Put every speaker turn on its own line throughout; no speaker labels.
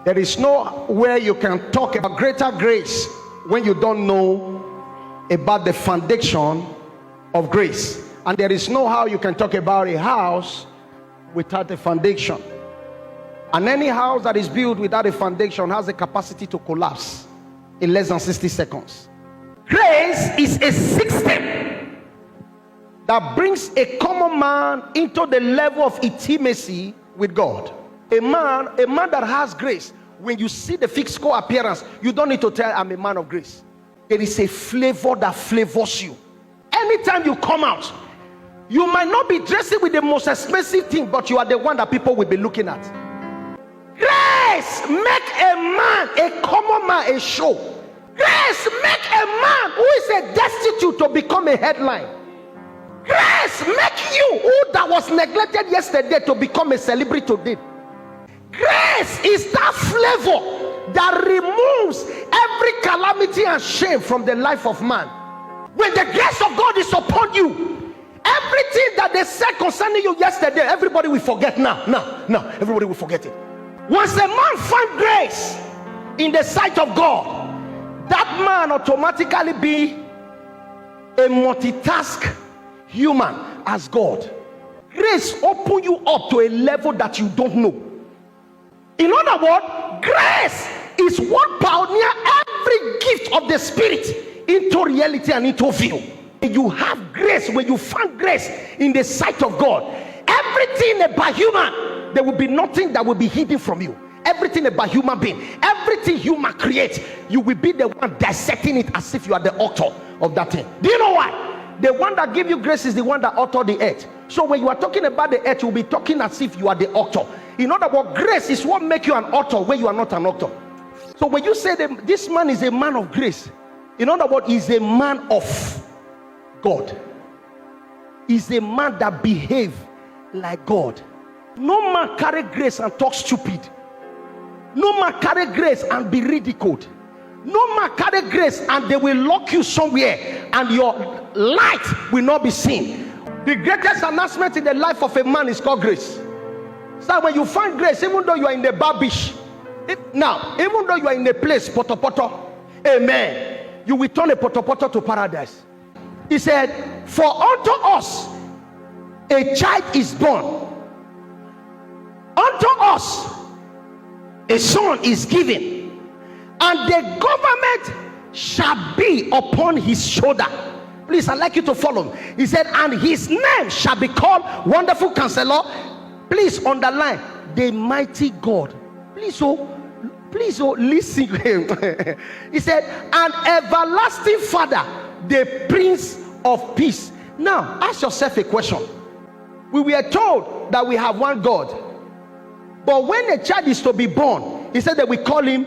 There is no where you can talk about greater grace when you don't know about the foundation of grace. And there is no how you can talk about a house without a foundation. And any house that is built without a foundation has a capacity to collapse in less than 60 seconds. Grace is a system that brings a common man into the level of intimacy with God. A man that has grace, when you see the physical appearance, you don't need to tell, I'm a man of grace. There is a flavor that flavors you. Anytime you come out, you might not be dressing with the most expensive thing, but you are the one that people will be looking at. Grace make a man, a common man, a show. Grace make a man who is a destitute to become a headline. Grace make you who that was neglected yesterday to become a celebrity today. Grace is that flavor that removes every calamity and shame from the life of man. When the grace of God is upon you, everything that they said concerning you yesterday, everybody will forget now. Everybody will forget it. Once a man finds grace in the sight of God, that man automatically be a multitask human as God. Grace open you up to a level that you don't know. In other words, grace is what pioneer every gift of the Spirit into reality and into view. You have grace. When you find grace in the sight of God, everything about human, there will be nothing that will be hidden from you. Everything about human being, everything human creates, you will be the one dissecting it as if you are the author of that thing. Do you know why? The one that gives you grace is the one that authored the earth. So when you are talking about the earth, you'll be talking as if you are the author. In other words, grace is what makes you an author when you are not an author. So when you say that this man is a man of grace, in other words, he's a man of God. He's a man that behaves like God. No man carry grace and talk stupid. No man carry grace and be ridiculed. No man carry grace and they will lock you somewhere and your light will not be seen. The greatest announcement in the life of a man is called grace. So when you find grace, even though you are in the barbish, even though you are in a place poto, amen, you will turn a poto to paradise. He said, for unto us a child is born, unto us a son is given, and the government shall be upon his shoulder. Please, I'd like you to follow. He said, and his name shall be called Wonderful Counselor. Please underline, the mighty God. Please, listen to him. He said, an everlasting Father, the Prince of Peace. Now, ask yourself a question. We were told that we have one God, but when a child is to be born, he said that we call him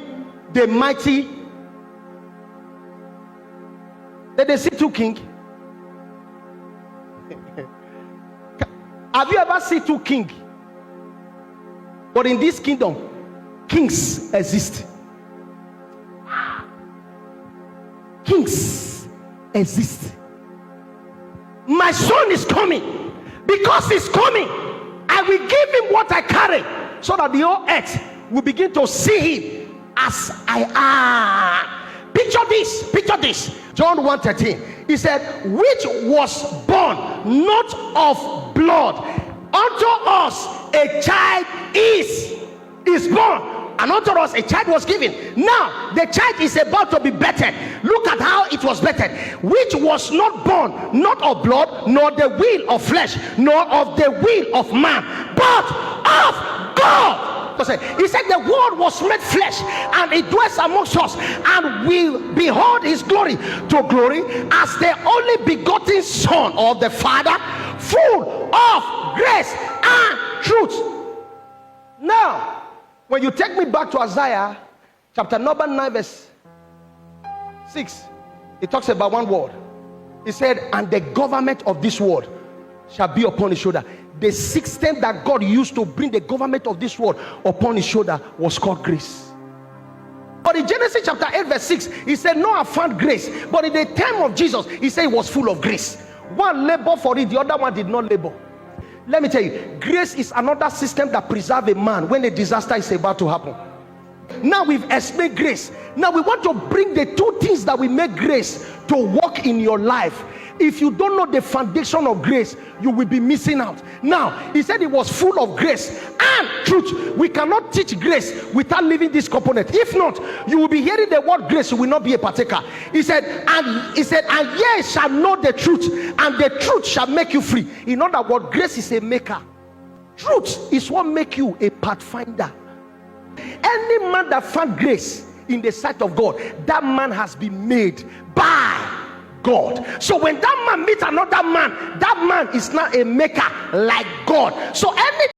the mighty. Did they see two kings? Have you ever seen two kings? But in this kingdom, kings exist. Kings exist. My son is coming. Because he's coming, I will give him what I carry, so that the whole earth will begin to see him as I am. Picture this. John 1:13. He said, which was born not of blood, unto us a child is born, and unto us a child was given. Now the child is about to be bettered. Look at how it was bettered. Which was not born, not of blood, nor the will of flesh, nor of the will of man, but of God. He said the word was made flesh, and it dwells amongst us, and we behold his glory to glory, as the only begotten Son of the Father, full of grace and truth. Now, when you take me back to Isaiah chapter number 9 verse 6, it talks about one word. It said, and the government of this world shall be upon his shoulder. The system that God used to bring the government of this world upon his shoulder was called grace. But in Genesis chapter 8 verse 6, he said Noah found grace, but in the time of Jesus, he said it was full of grace. One labored for it, the other one did not labor. Let me tell you, grace is another system that preserves a man when a disaster is about to happen. Now we've explained grace. Now we want to bring the two things that will make grace to work in your life. If you don't know the foundation of grace, you will be missing out. Now, he said it was full of grace and truth. We cannot teach grace without leaving this component. If not, you will be hearing the word grace, you will not be a partaker. He said, and ye shall know the truth, and the truth shall make you free. In other words, grace is a maker. Truth is what makes you a pathfinder. Any man that found grace in the sight of God, that man has been made by God. So when that man meets another man, that man is now a maker like God. So any